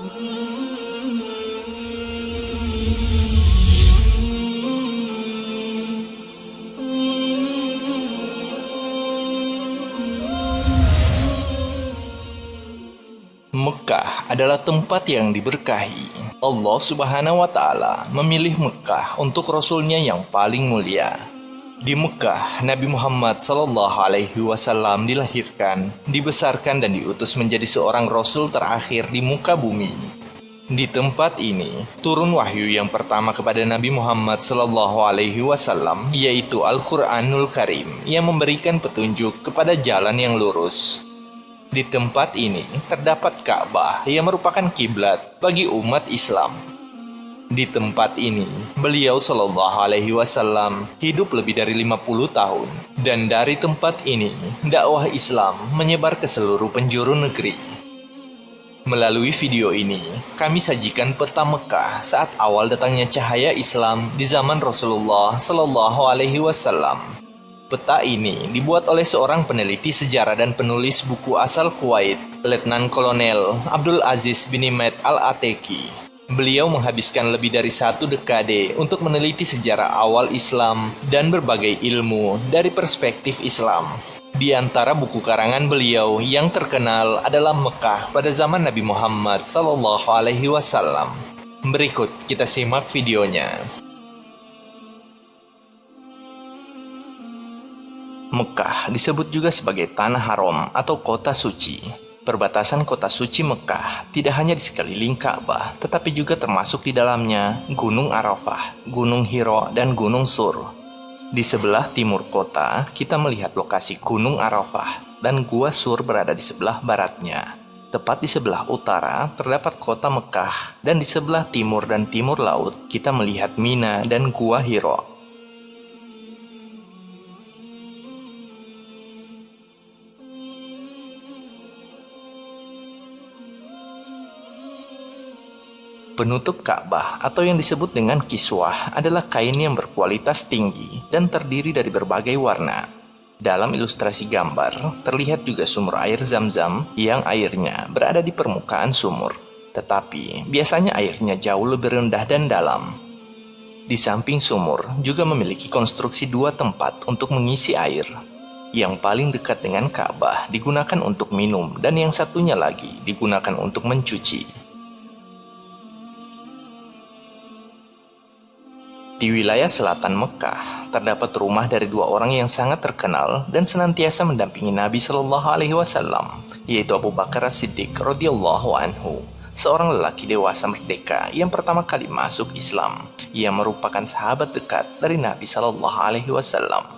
Mekah adalah tempat yang diberkahi. Allah Subhanahu wa Ta'ala memilih Mekah untuk Rasul-Nya yang paling mulia. Di Mekah, Nabi Muhammad SAW dilahirkan, dibesarkan, dan diutus menjadi seorang Rasul terakhir di muka bumi. Di tempat ini, turun wahyu yang pertama kepada Nabi Muhammad SAW, yaitu Al-Quranul Karim, yang memberikan petunjuk kepada jalan yang lurus. Di tempat ini terdapat Ka'bah yang merupakan kiblat bagi umat Islam. Di tempat ini, beliau Shallallahu Alaihi Wasallam hidup lebih dari 50 tahun. Dan dari tempat ini, dakwah Islam menyebar ke seluruh penjuru negeri. Melalui video ini, kami sajikan peta Mekah saat awal datangnya cahaya Islam di zaman Rasulullah Shallallahu Alaihi Wasallam. Peta ini dibuat oleh seorang peneliti sejarah dan penulis buku asal Kuwait, Letnan Kolonel Abdul Aziz bin Ahmed Al-Ateki. Beliau menghabiskan lebih dari 1 dekade untuk meneliti sejarah awal Islam dan berbagai ilmu dari perspektif Islam. Di antara buku karangan beliau yang terkenal adalah Mekah pada zaman Nabi Muhammad SAW. Berikut kita simak videonya. Mekah disebut juga sebagai Tanah Haram atau Kota Suci. Perbatasan Kota Suci Mekah tidak hanya di sekeliling Ka'bah, tetapi juga termasuk di dalamnya Gunung Arafah, Gunung Hira, dan Gunung Sur. Di sebelah timur kota, kita melihat lokasi Gunung Arafah, dan Gua Sur berada di sebelah baratnya. Tepat di sebelah utara terdapat kota Mekah, dan di sebelah timur dan timur laut kita melihat Mina dan Gua Hira. Penutup Ka'bah atau yang disebut dengan kiswah adalah kain yang berkualitas tinggi dan terdiri dari berbagai warna. Dalam ilustrasi gambar, terlihat juga sumur air Zam-Zam yang airnya berada di permukaan sumur. Tetapi, biasanya airnya jauh lebih rendah dan dalam. Di samping sumur juga memiliki konstruksi 2 tempat untuk mengisi air. Yang paling dekat dengan Ka'bah digunakan untuk minum dan yang satunya lagi digunakan untuk mencuci. Di wilayah selatan Mekah, terdapat rumah dari 2 orang yang sangat terkenal dan senantiasa mendampingi Nabi Shallallahu Alaihi Wasallam, yaitu Abu Bakar As-Siddiq radhiyallahu anhu, seorang lelaki dewasa merdeka yang pertama kali masuk Islam. Ia merupakan sahabat dekat dari Nabi Shallallahu Alaihi Wasallam.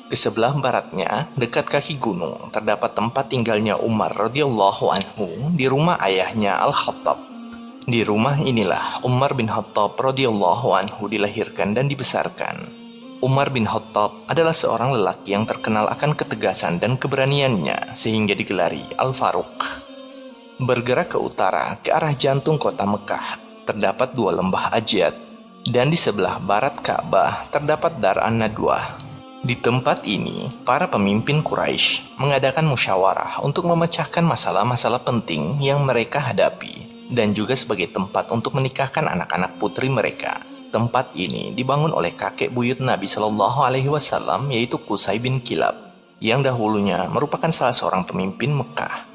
Ke sebelah baratnya, dekat kaki gunung, terdapat tempat tinggalnya Umar radhiyallahu anhu di rumah ayahnya Al-Khattab. Di rumah inilah Umar bin Khattab radhiyallahu anhu dilahirkan dan dibesarkan. Umar bin Khattab adalah seorang lelaki yang terkenal akan ketegasan dan keberaniannya sehingga digelari Al-Faruq. Bergerak ke utara ke arah jantung kota Mekah, terdapat 2 lembah Ajyad, dan di sebelah barat Ka'bah terdapat Dar An-Nadwah. Di tempat ini, para pemimpin Quraisy mengadakan musyawarah untuk memecahkan masalah-masalah penting yang mereka hadapi, dan juga sebagai tempat untuk menikahkan anak-anak putri mereka. Tempat ini dibangun oleh kakek buyut Nabi Shallallahu Alaihi Wasallam, yaitu Qusay bin Kilab, yang dahulunya merupakan salah seorang pemimpin Mekah.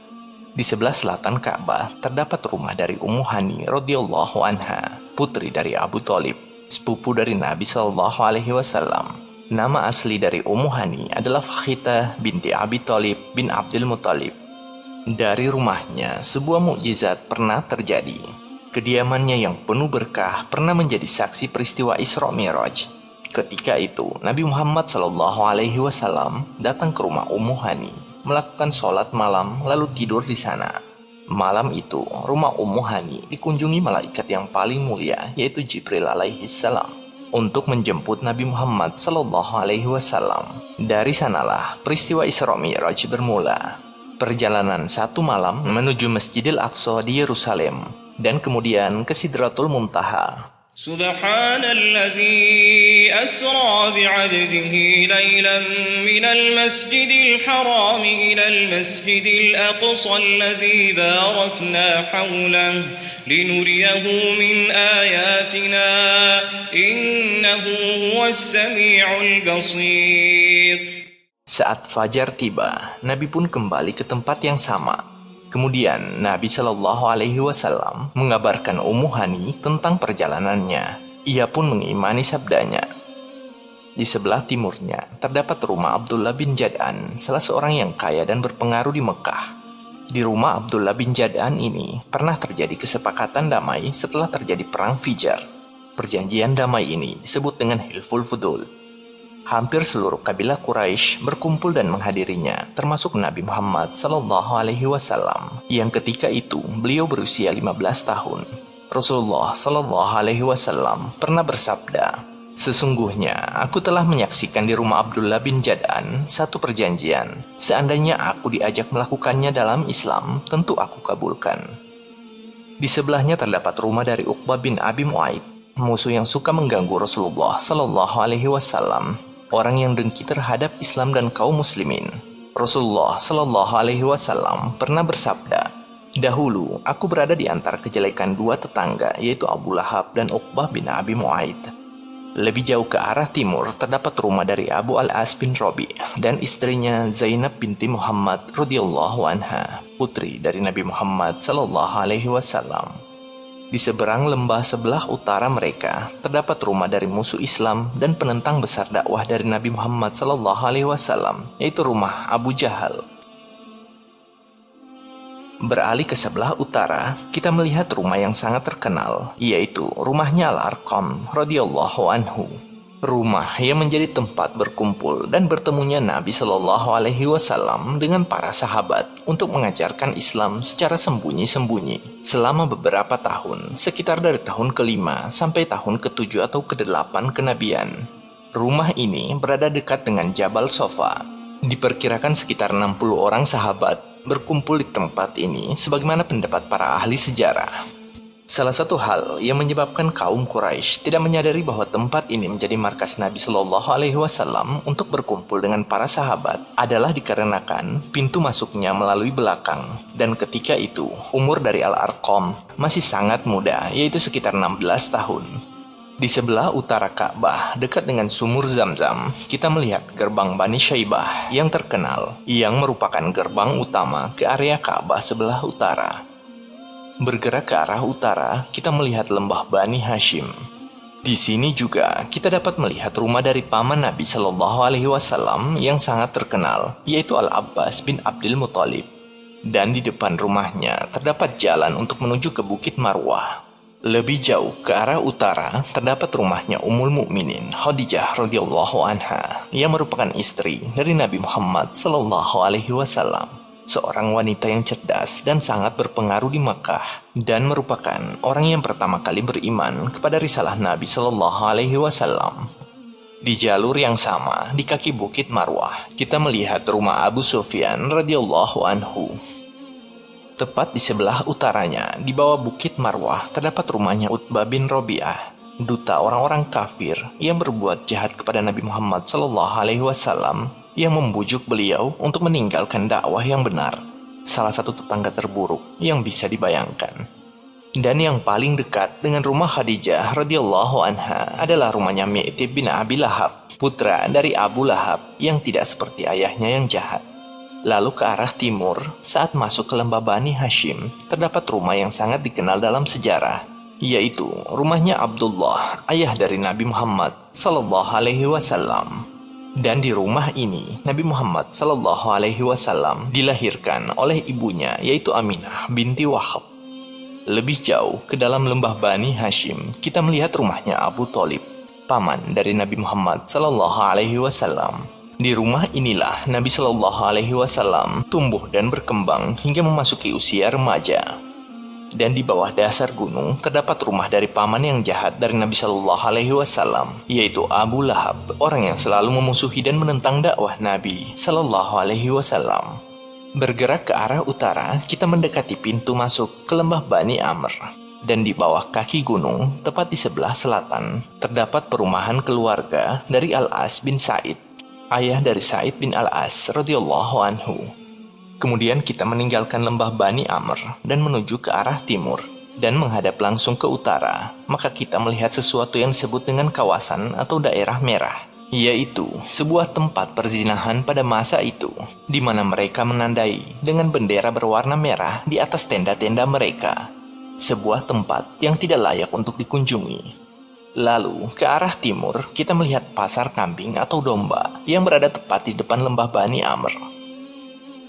Di sebelah selatan Ka'bah terdapat rumah dari Ummu Hani radhiyallahu anha, putri dari Abu Thalib, sepupu dari Nabi Shallallahu Alaihi Wasallam. Nama asli dari Ummu Hani adalah Fakhitah binti Abi Thalib bin Abdul Muthalib. Dari rumahnya, sebuah mukjizat pernah terjadi. Kediamannya yang penuh berkah pernah menjadi saksi peristiwa Isra Mi'raj. Ketika itu, Nabi Muhammad SAW datang ke rumah Ummu Hani, melakukan sholat malam lalu tidur di sana. Malam itu, rumah Ummu Hani dikunjungi malaikat yang paling mulia, yaitu Jibril alaihissalam, untuk menjemput Nabi Muhammad SAW. Dari sanalah peristiwa Isra Mi'raj bermula. Perjalanan 1 malam menuju Masjidil Aqsa di Yerusalem, dan kemudian ke Sidratul Muntaha. Subhanalladzi asra bi'abdihi laylan minal masjidil haram ilal masjidil aqsa alladzi barakna hawlahu linuriyahu min ayatina innahu huwas sami'ul basir. Saat fajar tiba, Nabi pun kembali ke tempat yang sama. Kemudian Nabi Shallallahu Alaihi Wasallam mengabarkan Ummu Hani tentang perjalanannya. Ia pun mengimani sabdanya. Di sebelah timurnya terdapat rumah Abdullah bin Jad'an, salah seorang yang kaya dan berpengaruh di Mekah. Di rumah Abdullah bin Jad'an ini pernah terjadi kesepakatan damai setelah terjadi perang Fijar. Perjanjian damai ini disebut dengan Hilful Fudul. Hampir seluruh kabilah Quraisy berkumpul dan menghadirinya, termasuk Nabi Muhammad Sallallahu Alaihi Wasallam, yang ketika itu beliau berusia 15 tahun. Rasulullah Sallallahu Alaihi Wasallam pernah bersabda, "Sesungguhnya aku telah menyaksikan di rumah Abdullah bin Jad'an satu perjanjian. Seandainya aku diajak melakukannya dalam Islam, tentu aku kabulkan." Di sebelahnya terdapat rumah dari Uqbah bin Abi Mu'aid, musuh yang suka mengganggu Rasulullah Sallallahu Alaihi Wasallam, orang yang dengki terhadap Islam dan kaum muslimin. Rasulullah Sallallahu Alaihi Wasallam pernah bersabda, "Dahulu aku berada di antara kejelekan dua tetangga, yaitu Abu Lahab dan Uqbah bin Abi Mu'aid." Lebih jauh ke arah timur terdapat rumah dari Abu Al-As bin Rabi dan istrinya Zainab binti Muhammad radhiyallahu anha, putri dari Nabi Muhammad Sallallahu Alaihi Wasallam. Di seberang lembah sebelah utara mereka terdapat rumah dari musuh Islam dan penentang besar dakwah dari Nabi Muhammad SAW, yaitu rumah Abu Jahal. Beralih ke sebelah utara, kita melihat rumah yang sangat terkenal, yaitu rumahnya Al-Arqam radhiyallahu anhu. Rumah yang menjadi tempat berkumpul dan bertemunya Nabi Shallallahu Alaihi Wasallam dengan para sahabat untuk mengajarkan Islam secara sembunyi-sembunyi selama beberapa tahun, sekitar dari tahun ke-5 sampai tahun ke-7 atau ke-8 kenabian. Rumah ini berada dekat dengan Jabal Sofa. Diperkirakan sekitar 60 orang sahabat berkumpul di tempat ini sebagaimana pendapat para ahli sejarah. Salah satu hal yang menyebabkan kaum Quraisy tidak menyadari bahwa tempat ini menjadi markas Nabi Shallallahu Alaihi Wasallam untuk berkumpul dengan para sahabat adalah dikarenakan pintu masuknya melalui belakang, dan ketika itu umur dari Al-Arqam masih sangat muda, yaitu sekitar 16 tahun. Di sebelah utara Ka'bah, dekat dengan sumur Zam-Zam, kita melihat gerbang Bani Syaibah yang terkenal, yang merupakan gerbang utama ke area Ka'bah sebelah utara. Bergerak ke arah utara, kita melihat lembah Bani Hashim. Di sini juga kita dapat melihat rumah dari paman Nabi Shallallahu Alaihi Wasallam yang sangat terkenal, yaitu Al-Abbas bin Abdul Muthalib. Dan di depan rumahnya terdapat jalan untuk menuju ke Bukit Marwah. Lebih jauh ke arah utara terdapat rumahnya Ummul Mukminin Khadijah radhiyallahu anha, yang merupakan istri dari Nabi Muhammad Shallallahu Alaihi Wasallam. Seorang wanita yang cerdas dan sangat berpengaruh di Makkah, dan merupakan orang yang pertama kali beriman kepada risalah Nabi Shallallahu Alaihi Wasallam. Di jalur yang sama, di kaki Bukit Marwah, kita melihat rumah Abu Sufyan radhiyallahu anhu. Tepat di sebelah utaranya, di bawah Bukit Marwah, terdapat rumahnya Utbah bin Rabi'ah, duta orang-orang kafir yang berbuat jahat kepada Nabi Muhammad Shallallahu Alaihi Wasallam, yang membujuk beliau untuk meninggalkan dakwah yang benar. Salah satu tetangga terburuk yang bisa dibayangkan. Dan yang paling dekat dengan rumah Khadijah radhiyallahu anha adalah rumahnya Mi'tib bin Abi Lahab, putra dari Abu Lahab yang tidak seperti ayahnya yang jahat. Lalu ke arah timur, saat masuk ke lembah Bani Hashim, terdapat rumah yang sangat dikenal dalam sejarah, yaitu rumahnya Abdullah, ayah dari Nabi Muhammad Sallallahu Alaihi Wasallam. Dan di rumah ini, Nabi Muhammad Sallallahu Alaihi Wasallam dilahirkan oleh ibunya, yaitu Aminah binti Wahab. Lebih jauh ke dalam lembah Bani Hashim, kita melihat rumahnya Abu Thalib, paman dari Nabi Muhammad Sallallahu Alaihi Wasallam. Di rumah inilah Nabi Sallallahu Alaihi Wasallam tumbuh dan berkembang hingga memasuki usia remaja. Dan di bawah dasar gunung terdapat rumah dari paman yang jahat dari Nabi Shallallahu Alaihi Wasallam, yaitu Abu Lahab, orang yang selalu memusuhi dan menentang dakwah Nabi Shallallahu Alaihi Wasallam. Bergerak ke arah utara, kita mendekati pintu masuk ke lembah Bani Amr. Dan di bawah kaki gunung, tepat di sebelah selatan, terdapat perumahan keluarga dari Al-As bin Sa'id, ayah dari Sa'id bin Al-As radhiyallahu anhu. Kemudian kita meninggalkan lembah Bani Amr dan menuju ke arah timur dan menghadap langsung ke utara. Maka kita melihat sesuatu yang disebut dengan kawasan atau daerah merah, yaitu sebuah tempat perzinahan pada masa itu, di mana mereka menandai dengan bendera berwarna merah di atas tenda-tenda mereka. Sebuah tempat yang tidak layak untuk dikunjungi. Lalu, ke arah timur, kita melihat pasar kambing atau domba yang berada tepat di depan lembah Bani Amr.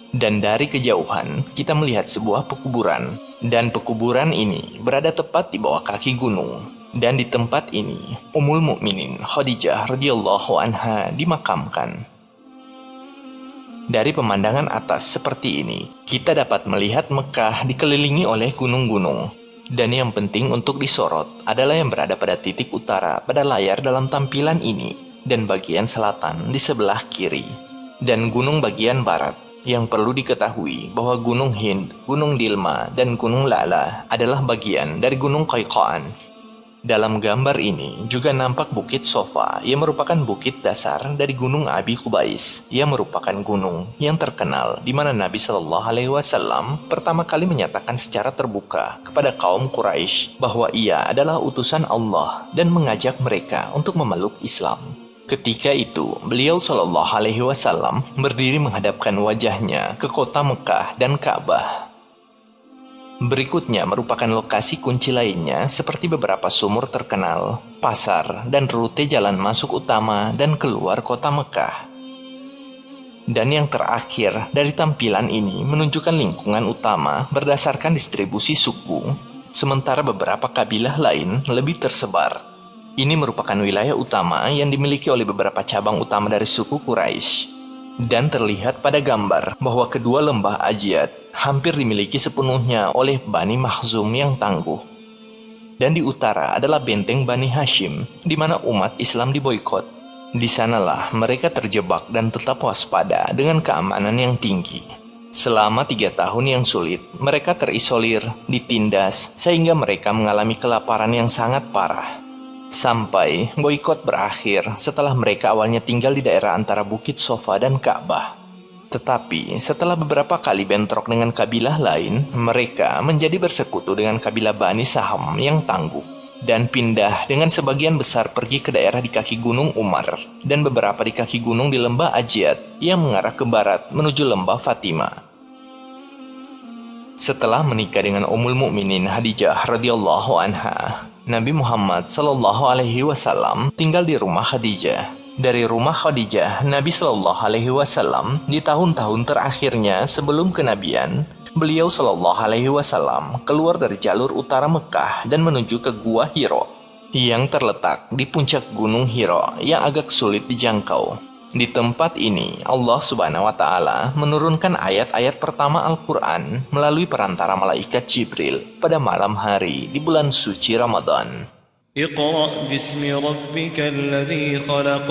Dan dari kejauhan, kita melihat sebuah pekuburan. Dan pekuburan ini berada tepat di bawah kaki gunung. Dan di tempat ini, Ummul Mukminin Khadijah radhiyallahu anha dimakamkan. Dari pemandangan atas seperti ini, kita dapat melihat Mekah dikelilingi oleh gunung-gunung. Dan yang penting untuk disorot adalah yang berada pada titik utara pada layar dalam tampilan ini, dan bagian selatan di sebelah kiri, dan gunung bagian barat. Yang perlu diketahui bahwa Gunung Hind, Gunung Dilma, dan Gunung La'la adalah bagian dari Gunung Qayqaan. Dalam gambar ini juga nampak Bukit Sofa yang merupakan bukit dasar dari Gunung Abi Qubais yang merupakan gunung yang terkenal di mana Nabi Shallallahu Alaihi Wasallam pertama kali menyatakan secara terbuka kepada kaum Quraisy bahwa ia adalah utusan Allah dan mengajak mereka untuk memeluk Islam. Ketika itu, beliau Shallallahu Alaihi Wasallam berdiri menghadapkan wajahnya ke kota Mekah dan Ka'bah. Berikutnya merupakan lokasi kunci lainnya seperti beberapa sumur terkenal, pasar, dan rute jalan masuk utama dan keluar kota Mekah. Dan yang terakhir dari tampilan ini menunjukkan lingkungan utama berdasarkan distribusi suku, sementara beberapa kabilah lain lebih tersebar. Ini merupakan wilayah utama yang dimiliki oleh beberapa cabang utama dari suku Quraisy. Dan terlihat pada gambar bahwa kedua lembah Ajiyad hampir dimiliki sepenuhnya oleh Bani Makhzum yang tangguh. Dan di utara adalah benteng Bani Hashim, di mana umat Islam diboikot. Di sanalah mereka terjebak dan tetap waspada dengan keamanan yang tinggi. Selama 3 tahun yang sulit, mereka terisolir, ditindas, sehingga mereka mengalami kelaparan yang sangat parah. Sampai boikot berakhir setelah mereka awalnya tinggal di daerah antara Bukit Sofa dan Ka'bah. Tetapi setelah beberapa kali bentrok dengan kabilah lain, mereka menjadi bersekutu dengan kabilah Bani Saham yang tangguh dan pindah dengan sebagian besar pergi ke daerah di kaki Gunung Umar dan beberapa di kaki gunung di lembah Ajiyad yang mengarah ke barat menuju lembah Fatimah. Setelah menikah dengan Ummul Mukminin Khadijah radhiyallahu anha, Nabi Muhammad Shallallahu Alaihi Wasallam tinggal di rumah Khadijah. Dari rumah Khadijah, Nabi Shallallahu Alaihi Wasallam di tahun-tahun terakhirnya sebelum kenabian, beliau Shallallahu Alaihi Wasallam keluar dari jalur utara Mekah dan menuju ke Gua Hiro yang terletak di puncak Gunung Hiro yang agak sulit dijangkau. Di tempat ini, Allah Subhanahu wa Ta'ala menurunkan ayat-ayat pertama Al-Quran melalui perantara malaikat Jibril pada malam hari di bulan suci Ramadan. Iqra' bismi rabbikal ladzi khalaq,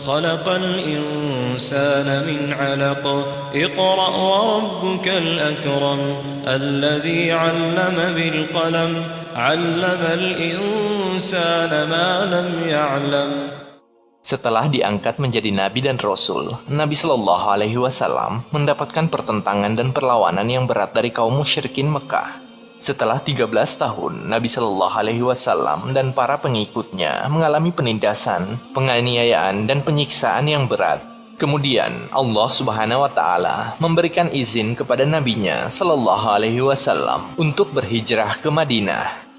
khalaqal insana min 'alaq. Iqra' wa rabbukal akram, alladzi 'allama bil qalam, 'allamal insana ma lam ya'lam. Setelah diangkat menjadi Nabi dan Rasul, Nabi Shallallahu Alaihi Wasallam mendapatkan pertentangan dan perlawanan yang berat dari kaum musyrikin Mekah. Setelah 13 tahun, Nabi Shallallahu Alaihi Wasallam dan para pengikutnya mengalami penindasan, penganiayaan, dan penyiksaan yang berat. Kemudian Allah Subhanahu Wa Taala memberikan izin kepada Nabi-Nya Shallallahu Alaihi Wasallam untuk berhijrah ke Madinah.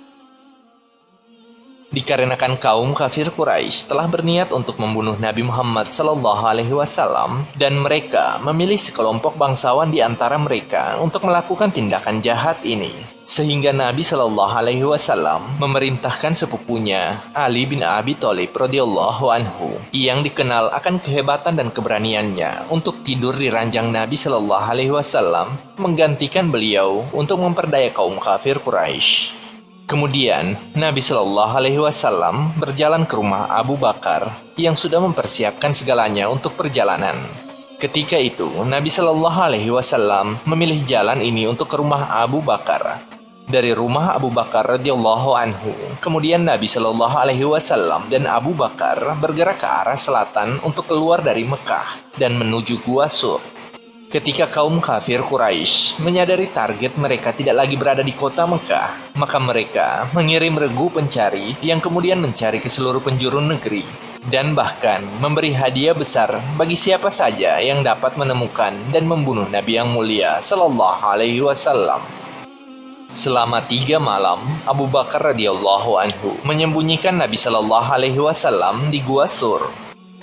Dikarenakan kaum kafir Quraisy telah berniat untuk membunuh Nabi Muhammad Sallallahu Alaihi Wasallam dan mereka memilih sekelompok bangsawan di antara mereka untuk melakukan tindakan jahat ini, sehingga Nabi Sallallahu Alaihi Wasallam memerintahkan sepupunya Ali bin Abi Thalib radhiyallahu anhu yang dikenal akan kehebatan dan keberaniannya untuk tidur di ranjang Nabi Sallallahu Alaihi Wasallam, menggantikan beliau untuk memperdaya kaum kafir Quraisy. Kemudian, Nabi Shallallahu Alaihi Wasallam berjalan ke rumah Abu Bakar yang sudah mempersiapkan segalanya untuk perjalanan. Ketika itu, Nabi Shallallahu Alaihi Wasallam memilih jalan ini untuk ke rumah Abu Bakar. dari rumah Abu Bakar radhiyallahu anhu. Kemudian Nabi Shallallahu alaihi wasallam dan Abu Bakar bergerak ke arah selatan untuk keluar dari Mekah dan menuju Gua Sur. Ketika kaum kafir Quraisy menyadari target mereka tidak lagi berada di kota Mekah, maka mereka mengirim regu pencari yang kemudian mencari ke seluruh penjuru negeri dan bahkan memberi hadiah besar bagi siapa saja yang dapat menemukan dan membunuh Nabi yang mulia Shallallahu alaihi wasallam. Selama 3 malam, Abu Bakar radhiyallahu anhu menyembunyikan Nabi Shallallahu alaihi wasallam di Gua Sur.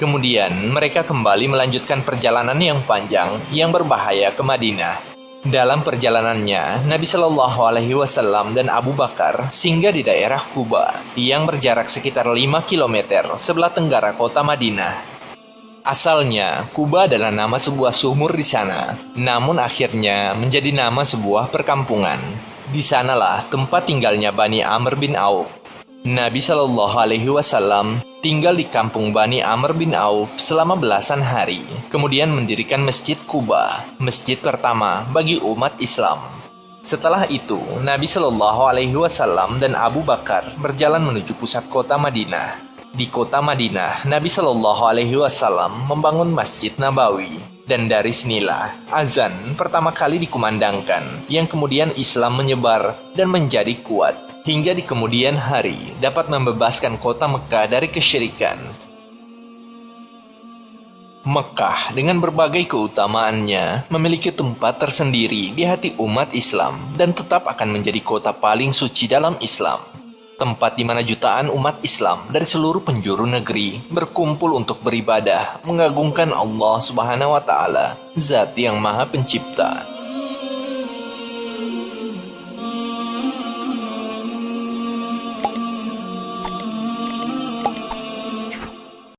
Kemudian mereka kembali melanjutkan perjalanan yang panjang yang berbahaya ke Madinah. Dalam perjalanannya, Nabi Shallallahu alaihi wasallam dan Abu Bakar singgah di daerah Quba yang berjarak sekitar 5 km sebelah tenggara kota Madinah. Asalnya, Quba adalah nama sebuah sumur di sana, namun akhirnya menjadi nama sebuah perkampungan. Di sanalah tempat tinggalnya Bani Amr bin Auf. Nabi Shallallahu alaihi wasallam tinggal di kampung Bani Amr bin Auf selama belasan hari, kemudian mendirikan Masjid Quba, masjid pertama bagi umat Islam. Setelah itu, Nabi Shallallahu alaihi wasallam dan Abu Bakar berjalan menuju pusat kota Madinah. Di kota Madinah, Nabi Shallallahu alaihi wasallam membangun Masjid Nabawi. Dan dari sinilah azan pertama kali dikumandangkan, yang kemudian Islam menyebar dan menjadi kuat, hingga di kemudian hari dapat membebaskan kota Mekah dari kesyirikan. Mekah dengan berbagai keutamaannya memiliki tempat tersendiri di hati umat Islam dan tetap akan menjadi kota paling suci dalam Islam. Tempat di mana jutaan umat Islam dari seluruh penjuru negeri berkumpul untuk beribadah, mengagungkan Allah Subhanahu wa Ta'ala, Zat yang Maha Pencipta.